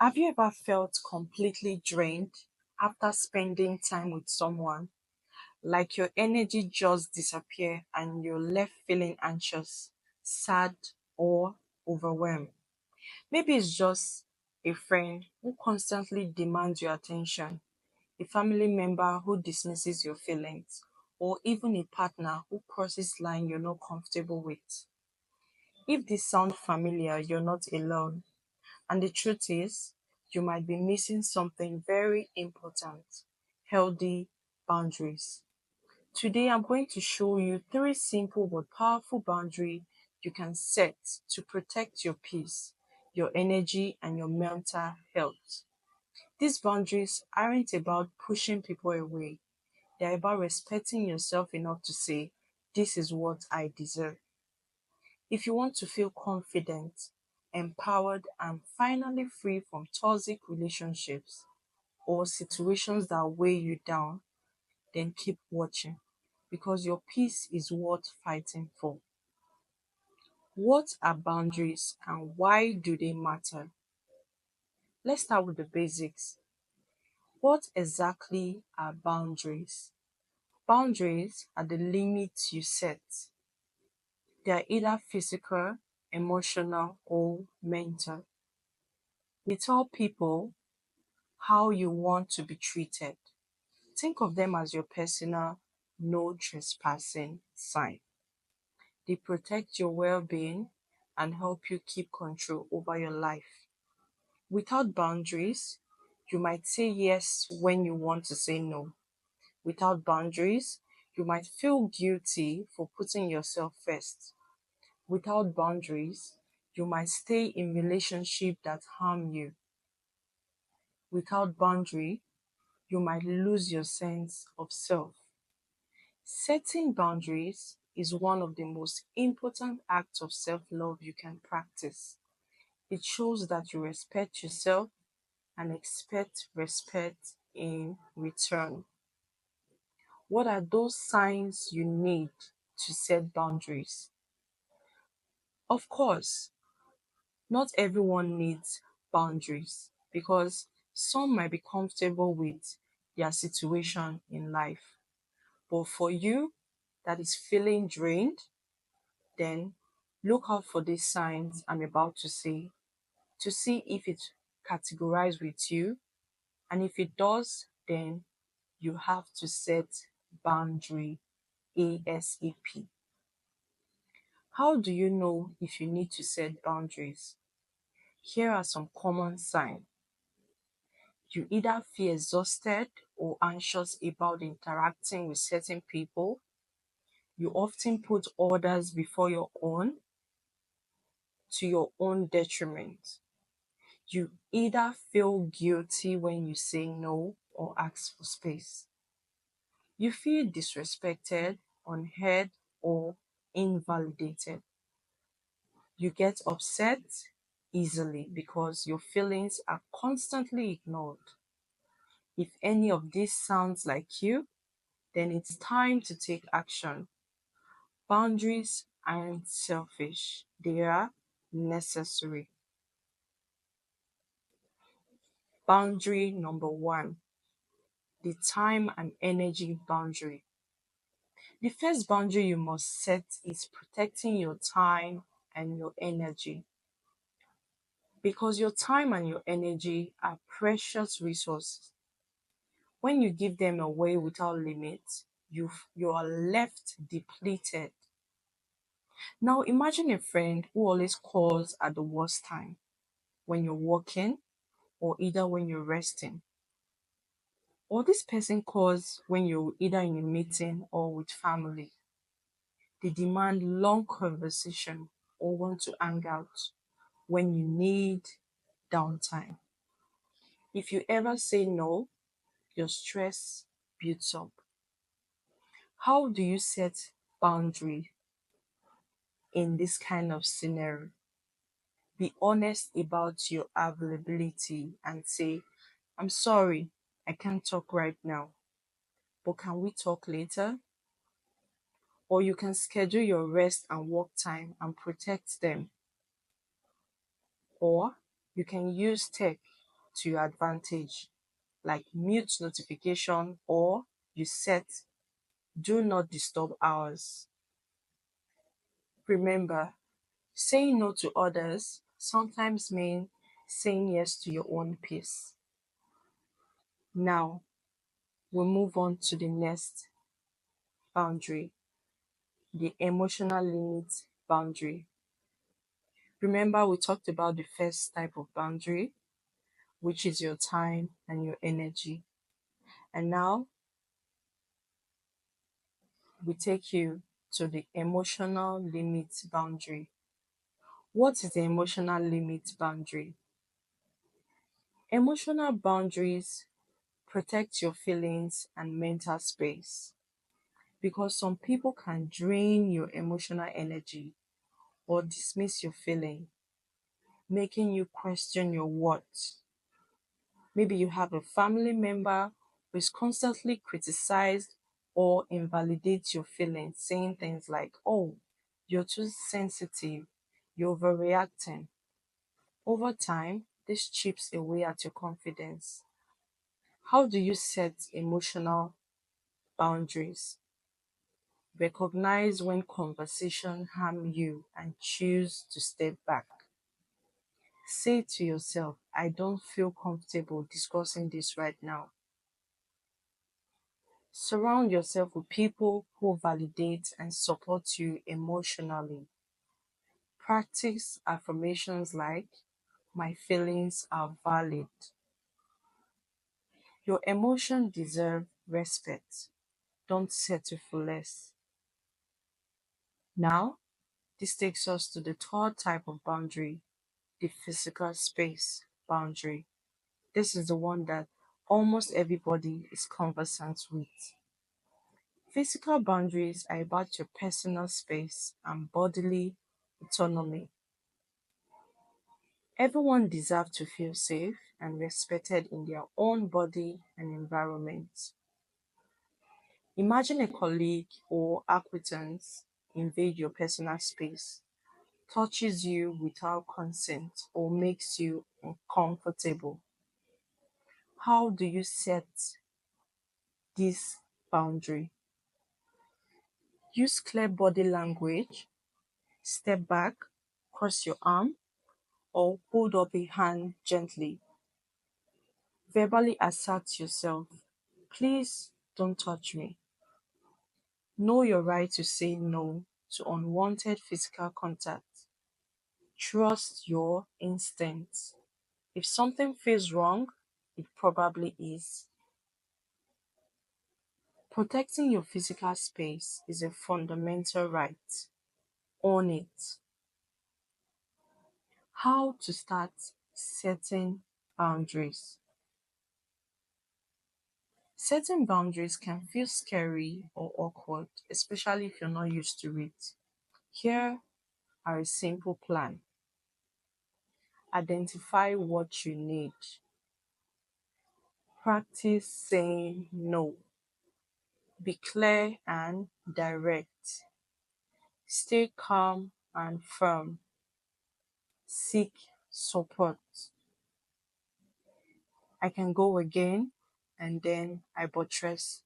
Have you ever felt completely drained after spending time with someone? Like your energy just disappear and you're left feeling anxious, sad, or overwhelmed. Maybe it's just a friend who constantly demands your attention, a family member who dismisses your feelings, or even a partner who crosses line you're not comfortable with. If this sounds familiar, you're not alone. And the truth is, you might be missing something very important: healthy boundaries. Today, I'm going to show you three simple but powerful boundaries you can set to protect your peace, your energy, and your mental health. These boundaries aren't about pushing people away, they're about respecting yourself enough to say, "This is what I deserve." If you want to feel confident, empowered, and finally free from toxic relationships or situations that weigh you down, then keep watching because your peace is worth fighting for. What are boundaries and why do they matter? Let's start with the basics. What exactly are boundaries? Boundaries are the limits you set. They are either physical, emotional, or mental. They tell people how you want to be treated. Think of them as your personal no trespassing sign. They protect your well being and help you keep control over your life. Without boundaries, you might say yes when you want to say no. Without boundaries, you might feel guilty for putting yourself first. Without boundaries, you might stay in relationships that harm you. Without boundary, you might lose your sense of self. Setting boundaries is one of the most important acts of self love you can practice. It shows that you respect yourself and expect respect in return. What are those signs you need to set boundaries? Of course, not everyone needs boundaries because some might be comfortable with their situation in life. But for you that is feeling drained, then look out for these signs I'm about to say to see if it categorizes with you. And if it does, then you have to set boundary ASAP. How do you know if you need to set boundaries? Here are some common signs. You either feel exhausted or anxious about interacting with certain people. You often put others before your own to your own detriment. You either feel guilty when you say no or ask for space. You feel disrespected, unheard, or invalidated. You get upset easily because your feelings are constantly ignored. If any of this sounds like you, then it's time to take action. Boundaries aren't selfish, they are necessary. Boundary number one, the time and energy boundary. The first boundary you must set is protecting your time and your energy because your time and your energy are precious resources. When you give them away without limits, you are left depleted. Now imagine a friend who always calls at the worst time, when you're working or either when you're resting. Or this person calls when you're either in a meeting or with family. They demand long conversation or want to hang out when you need downtime. If you ever say no, your stress builds up. How do you set boundary in this kind of scenario? Be honest about your availability and say, "I'm sorry, I can't talk right now, but can we talk later?" Or you can schedule your rest and work time and protect them. Or you can use tech. to your advantage, like mute notification or you set do not disturb hours. Remember, saying no to others sometimes means saying yes to your own peace. Now, we move on to the next boundary, the emotional limit boundary. Remember, we talked about the first type of boundary, which is your time and your energy. And now we take you to the emotional limit boundary. What is the emotional limit boundary? Emotional boundaries protect your feelings and mental space because some people can drain your emotional energy or dismiss your feeling, making you question your worth. Maybe you have a family member who is constantly criticized or invalidates your feelings, saying things like, oh, you're too sensitive, you're overreacting. Over time, this chips away at your confidence. How do you set emotional boundaries? Recognize when conversation harm you and choose to step back. Say to yourself, I don't feel comfortable discussing this right now. Surround yourself with people who validate and support you emotionally. Practice affirmations like, my feelings are valid. Your emotions deserve respect. Don't settle for less. Now, this takes us to the third type of boundary, the physical space boundary. This is the one that almost everybody is conversant with. Physical boundaries are about your personal space and bodily autonomy. Everyone deserves to feel safe and respected in their own body and environment. Imagine a colleague or acquaintance invade your personal space, touches you without consent, or makes you uncomfortable. How do you set this boundary? Use clear body language, step back, cross your arm, or hold up a hand gently. Verbally assert yourself. Please don't touch me. Know your right to say no to unwanted physical contact. Trust your instincts. If something feels wrong, it probably is. Protecting your physical space is a fundamental right. Own it. How to start setting boundaries. Setting boundaries can feel scary or awkward, especially if you're not used to it. Here are a simple plan. Identify what you need. Practice saying no. Be clear and direct. Stay calm and firm. Seek support. I can go again and then I buttress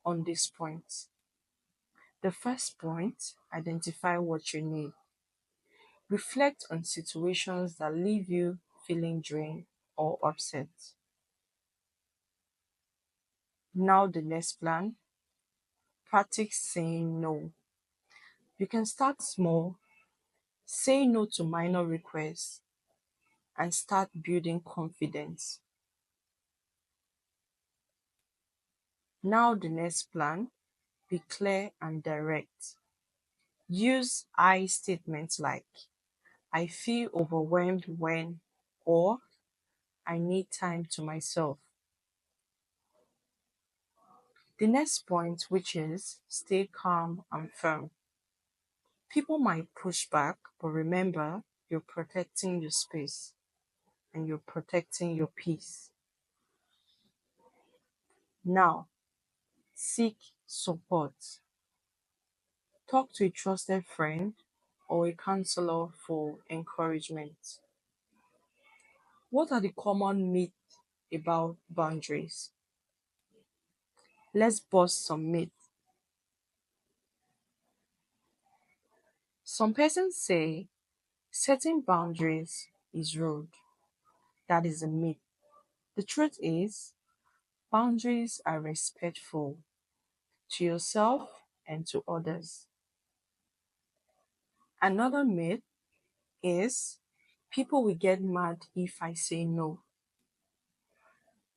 on this point. The first point, identify what you need. Reflect on situations that leave you feeling drained or upset. Now, the next plan, practice saying no. You can start small, say no to minor requests, and start building confidence. Now, the next plan, be clear and direct. Use I statements like, I feel overwhelmed when, or I need time to myself. The next point, which is stay calm and firm. People might push back, but remember, you're protecting your space and you're protecting your peace. Now, seek support. Talk to a trusted friend or a counselor for encouragement. What are the common myths about boundaries. Let's bust some myths. Some persons say setting boundaries is rude. That is a myth. The truth is, boundaries are respectful to yourself and to others. Another myth is people will get mad if I say no.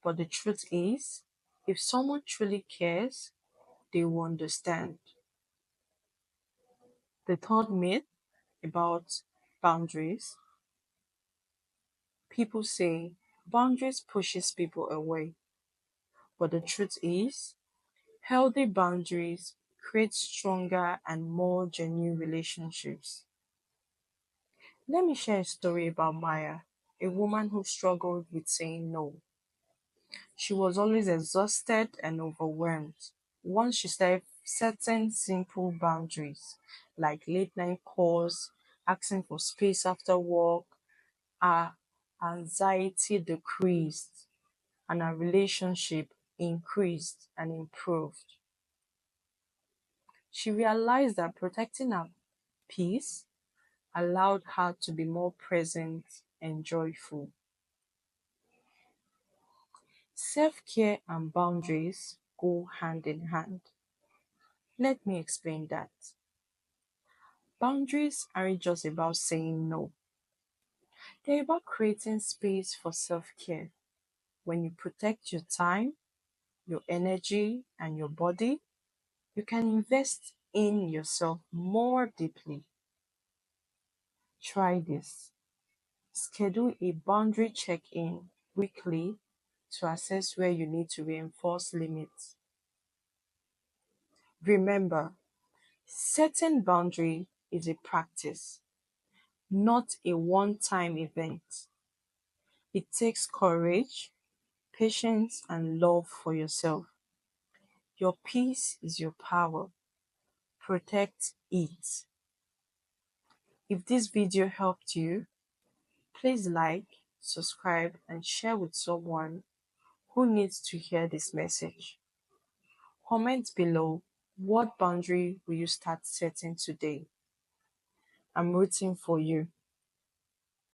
But the truth is, if someone truly cares, they will understand. The third myth about boundaries, people say boundaries pushes people away. But the truth is, healthy boundaries create stronger and more genuine relationships. Let me share a story about Maya, a woman who struggled with saying no. She was always exhausted and overwhelmed. Once she started setting simple boundaries, like late night calls, asking for space after work, her anxiety decreased and her relationship increased and improved. She realized that protecting her peace allowed her to be more present and joyful. Self care and boundaries go hand in hand. Let me explain that. Boundaries aren't just about saying no, they're about creating space for self care. When you protect your time, your energy, and your body, you can invest in yourself more deeply. Try this. Schedule a boundary check in weekly to assess where you need to reinforce limits. Remember, setting boundary is a practice, not a one time event. It takes courage, patience, and love for yourself. Your peace is your power. Protect it. If this video helped you, please like, subscribe, and share with someone who needs to hear this message. Comment below, what boundary will you start setting today? I'm rooting for you.